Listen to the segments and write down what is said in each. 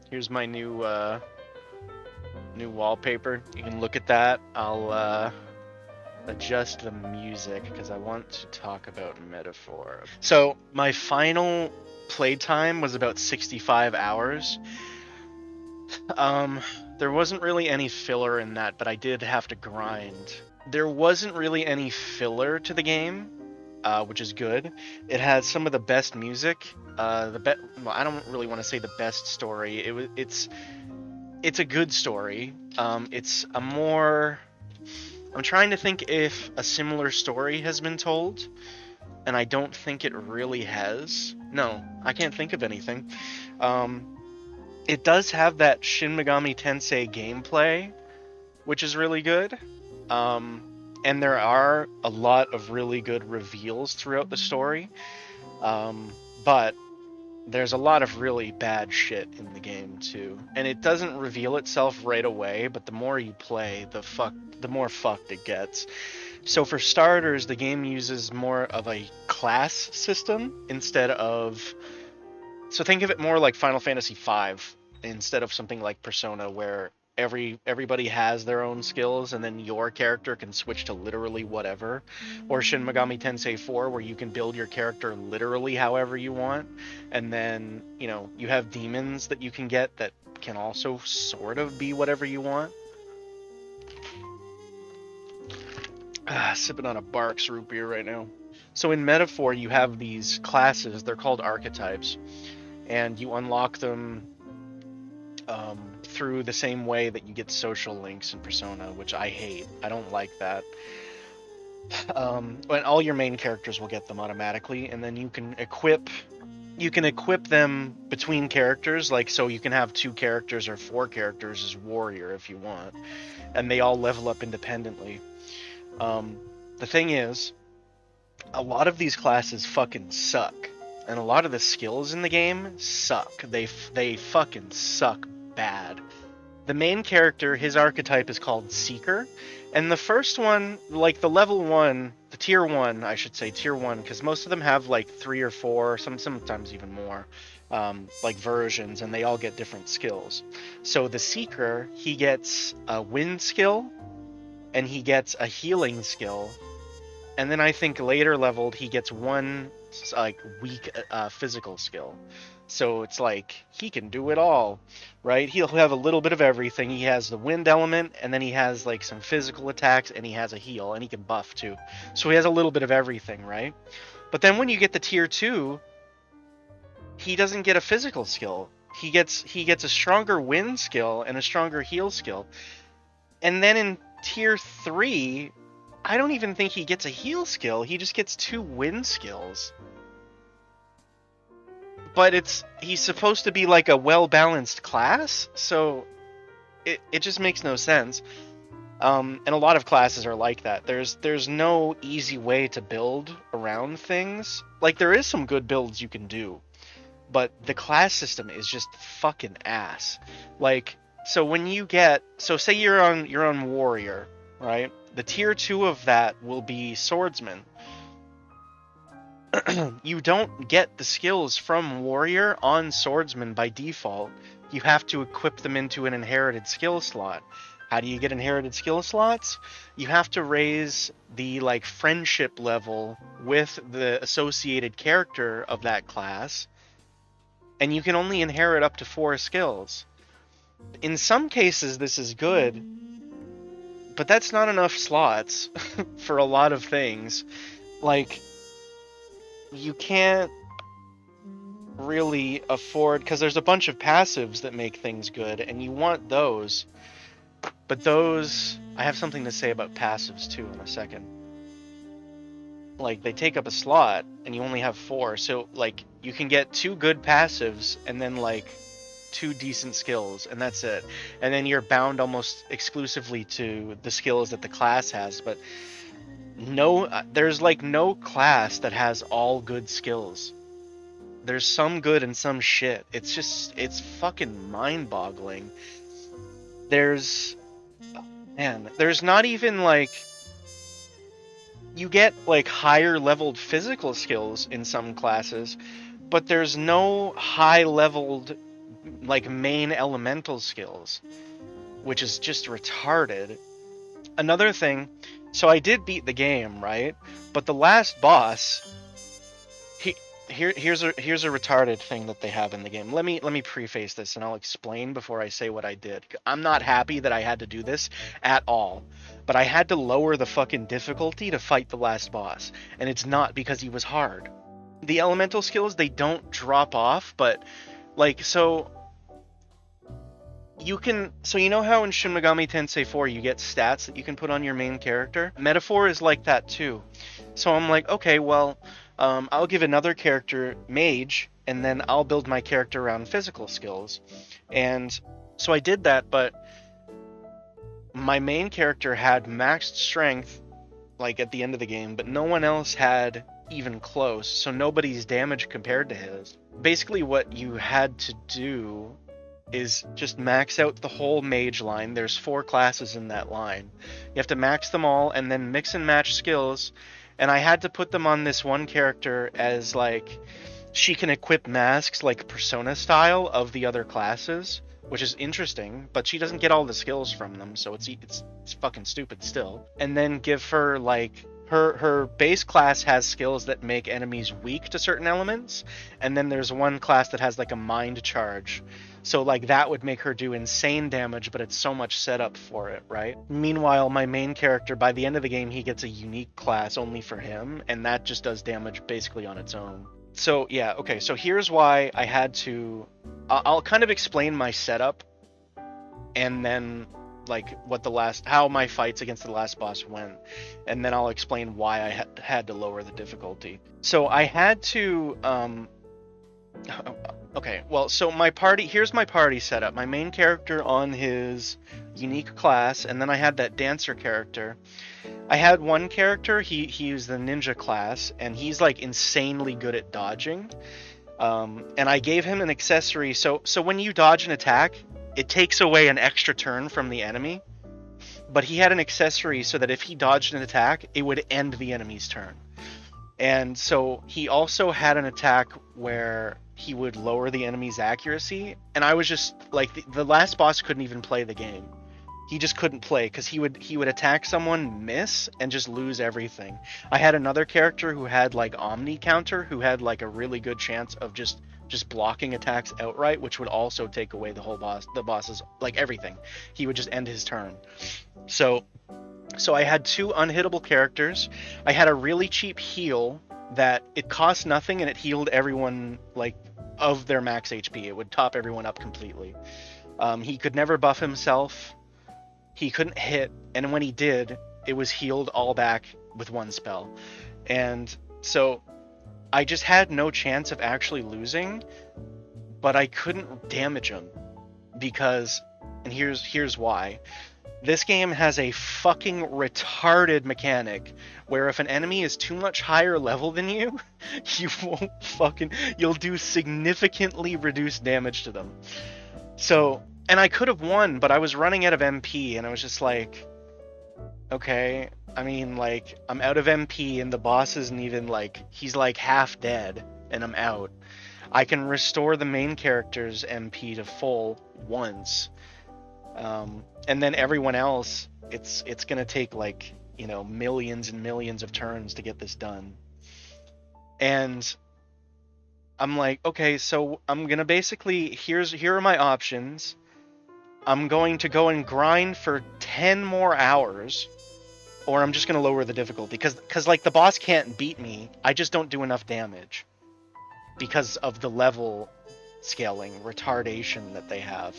Here's my new wallpaper. You can look at that. I'll adjust the music because I want to talk about Metaphor. So my final playtime was about 65 hours. Um, there wasn't really any filler in that, but I did have to grind. There wasn't really any filler to the game, which is good. It has some of the best music. Well, I don't really want to say the best story. It's a good story. It's a more. I'm trying to think if a similar story has been told, and I don't think it really has. No, I can't think of anything. Um, it does have that Shin Megami Tensei gameplay, which is really good. And there are a lot of really good reveals throughout the story. But there's a lot of really bad shit in the game too. And it doesn't reveal itself right away, but the more you play, the more fucked it gets. So for starters, the game uses more of a class system instead of, so think of it more like Final Fantasy V instead of something like Persona where everybody has their own skills and then your character can switch to literally whatever, or Shin Megami Tensei 4 where you can build your character literally however you want, and then you have demons that you can get that can also sort of be whatever you want. Sipping on a Barks root beer right now. So in Metaphor you have these classes, they're called archetypes, and you unlock them through the same way that you get social links in Persona, which I hate. I don't like that. But all your main characters will get them automatically, and then you can equip them between characters, like so you can have 2 characters or 4 characters as warrior if you want, and they all level up independently. The thing is, a lot of these classes fucking suck, and a lot of the skills in the game suck. They fucking suck bad. The main character, his archetype is called Seeker, and the first one, like the level 1, the tier 1, I should say tier 1, because most of them have like 3 or 4, sometimes even more, like versions, and they all get different skills. So the Seeker, he gets a wind skill, and he gets a healing skill, and then I think later leveled he gets one like weak physical skill. So it's like he can do it all, right? He'll have a little bit of everything. He has the wind element, and then he has like some physical attacks, and he has a heal, and he can buff too. So he has a little bit of everything, right? But then when you get to tier 2, he doesn't get a physical skill. He gets a stronger wind skill and a stronger heal skill. And then in tier 3, I don't even think he gets a heal skill. He just gets 2 wind skills. But he's supposed to be like a well-balanced class, so it just makes no sense. And a lot of classes are like that. There's no easy way to build around things. Like there is some good builds you can do, but the class system is just fucking ass. Like so say you're on warrior, right? The tier 2 of that will be swordsman. You don't get the skills from warrior on swordsman by default. You have to equip them into an inherited skill slot. How do you get inherited skill slots? You have to raise the like friendship level with the associated character of that class, and you can only inherit up to 4 skills. In some cases this is good, but that's not enough slots for a lot of things. Like you can't really afford, because there's a bunch of passives that make things good, and you want those. But those, I have something to say about passives too in a second. Like they take up a slot, and you only have 4, so like you can get 2 good passives, and then like 2 decent skills, and that's it. And then you're bound almost exclusively to the skills that the class has, but there's like no class that has all good skills. There's some good and some shit. It's fucking mind-boggling. There's not even like, you get like higher leveled physical skills in some classes, but there's no high leveled like main elemental skills, which is just retarded. Another thing, so I did beat the game, right? But the last boss, he here's a retarded thing that they have in the game. Let me preface this and I'll explain before I say what I did. I'm not happy that I had to do this at all, but I had to lower the fucking difficulty to fight the last boss, and it's not because he was hard. The elemental skills, they don't drop off, but like, so you know how in Shin Megami Tensei 4 you get stats that you can put on your main character? Metaphor is like that too. So I'm like, okay, well, I'll give another character mage, and then I'll build my character around physical skills. And so I did that, but my main character had maxed strength, like at the end of the game, but no one else had even close, so nobody's damage compared to his. Basically what you had to do is just max out the whole mage line. There's 4 classes in that line. You have to max them all and then mix and match skills. And I had to put them on this one character as like she can equip masks like Persona style of the other classes, which is interesting, but she doesn't get all the skills from them, so it's fucking stupid still. And then give her like her base class has skills that make enemies weak to certain elements, and then there's one class that has like a mind charge. So like that would make her do insane damage, but it's so much setup for it, right? Meanwhile, my main character, by the end of the game, he gets a unique class only for him, and that just does damage basically on its own. So yeah, okay, so here's why I had to... I'll kind of explain my setup, and then like how my fights against the last boss went, and then I'll explain why I had to lower the difficulty. So I had to... Okay, well, so here's my party setup. My main character on his unique class, and then I had that dancer character. I had one character, he was the ninja class, and he's like insanely good at dodging. And I gave him an accessory, so when you dodge an attack, it takes away an extra turn from the enemy. But he had an accessory so that if he dodged an attack, it would end the enemy's turn. And so he also had an attack where he would lower the enemy's accuracy, and I was just like, the last boss couldn't even play the game. He just couldn't play because he would attack someone, miss, and just lose everything. I had another character who had like Omni counter, who had like a really good chance of just blocking attacks outright, which would also take away the boss's like everything. He would just end his turn. So I had 2 unhittable characters. I had a really cheap heal that it cost nothing and it healed everyone like of their max HP. It would top everyone up completely. He could never buff himself. He couldn't hit, and when he did, it was healed all back with 1 spell. And so I just had no chance of actually losing, but I couldn't damage him because, and here's why. This game has a fucking retarded mechanic where if an enemy is too much higher level than you, you'll do significantly reduced damage to them. So, and I could have won, but I was running out of MP, and I was just like, okay, I mean, like, I'm out of MP, and the boss isn't even, like, he's, like, half dead, and I'm out. I can restore the main character's MP to full once. And then everyone else, it's gonna take, like, you know, millions and millions of turns to get this done. And I'm like, okay, so I'm gonna basically, here are my options. I'm going to go and grind for 10 more hours, or I'm just going to lower the difficulty, because like the boss can't beat me. I just don't do enough damage because of the level scaling retardation that they have.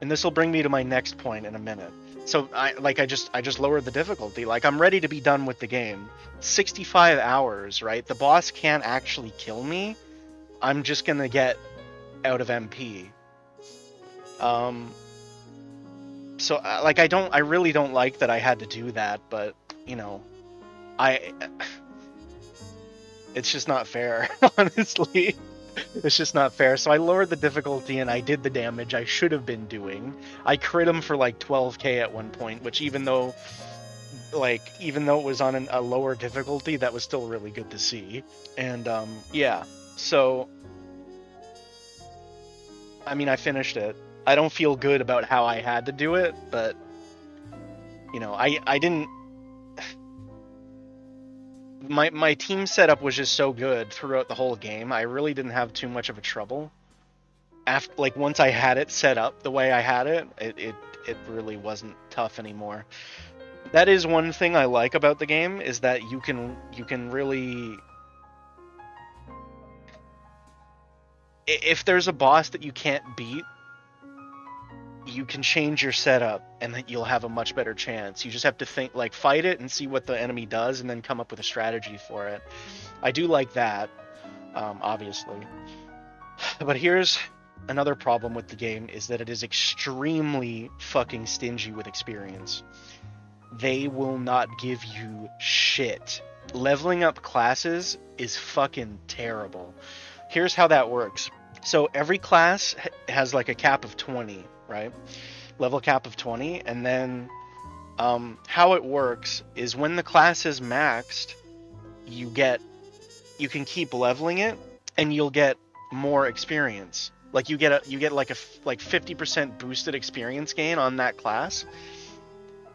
And this will bring me to my next point in a minute. So I just lowered the difficulty. Like, I'm ready to be done with the game. 65 hours, right? The boss can't actually kill me. I'm just going to get out of MP. So, like, I really don't like that I had to do that, but, you know, it's just not fair, honestly. It's just not fair. So I lowered the difficulty and I did the damage I should have been doing. I crit him for like 12k at one point, which even though it was on a lower difficulty, that was still really good to see. And, yeah, so... I mean, I finished it. I don't feel good about how I had to do it, but I didn't. My team setup was just so good throughout the whole game. I really didn't have too much of a trouble. After, like, once I had it set up the way I had it, it really wasn't tough anymore. That is one thing I like about the game, is that you can really, if there's a boss that you can't beat, you can change your setup and then you'll have a much better chance. You just have to think, like, fight it and see what the enemy does and then come up with a strategy for it. I do like that, obviously. But here's another problem with the game, is that it is extremely fucking stingy with experience. They will not give you shit. Leveling up classes is fucking terrible. Here's how that works. So every class has like a cap of 20, right? Level cap of 20, and then how it works is when the class is maxed, you can keep leveling it, and you'll get more experience. Like you get like 50% boosted experience gain on that class,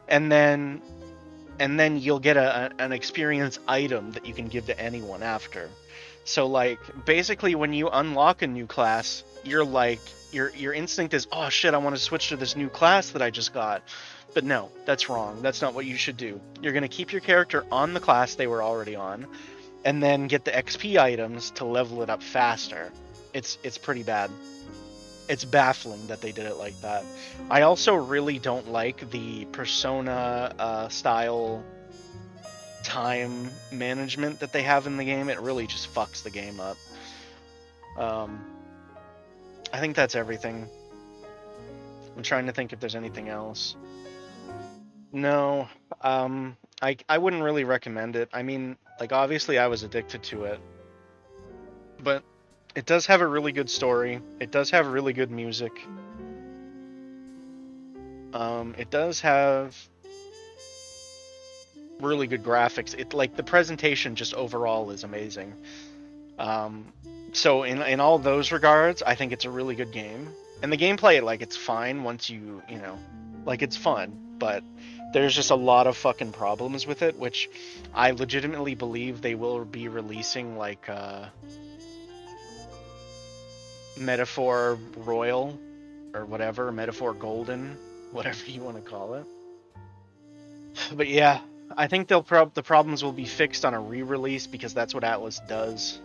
and then you'll get an experience item that you can give to anyone after. So, like, basically when you unlock a new class, you're like, your instinct is, oh shit, I want to switch to this new class that I just got. But no, that's wrong. That's not what you should do. You're going to keep your character on the class they were already on, and then get the XP items to level it up faster. It's pretty bad. It's baffling that they did it like that. I also really don't like the Persona style time management that they have in the game. It really just fucks the game up. I think that's everything. I'm trying to think if there's anything else. No, I wouldn't really recommend it. I mean, like, obviously I was addicted to it, but it does have a really good story. It does have really good music. It does have really good graphics. It, like, the presentation just overall is amazing. So in all those regards, I think it's a really good game. And the gameplay, like, it's fine once you know, like, it's fun, but there's just a lot of fucking problems with it, which I legitimately believe they will be releasing, like, Metaphor Royal or whatever, Metaphor Golden, whatever you want to call it. But yeah, I think the problems will be fixed on a re-release, because that's what Atlas does.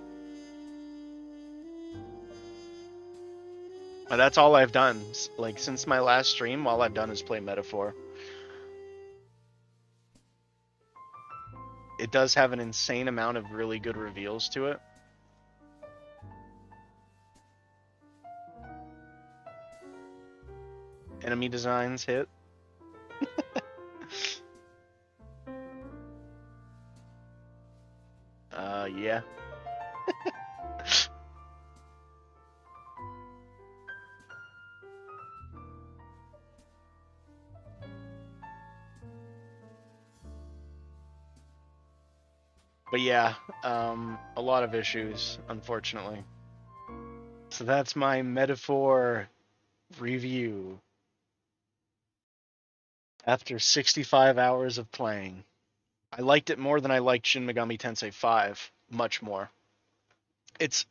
But that's all I've done. Like, since my last stream, all I've done is play Metaphor. It does have an insane amount of really good reveals to it. Enemy designs hit. Yeah. But yeah, a lot of issues, unfortunately. So that's my Metaphor review after 65 hours of playing. I liked it more than I liked Shin Megami Tensei 5, much more. It's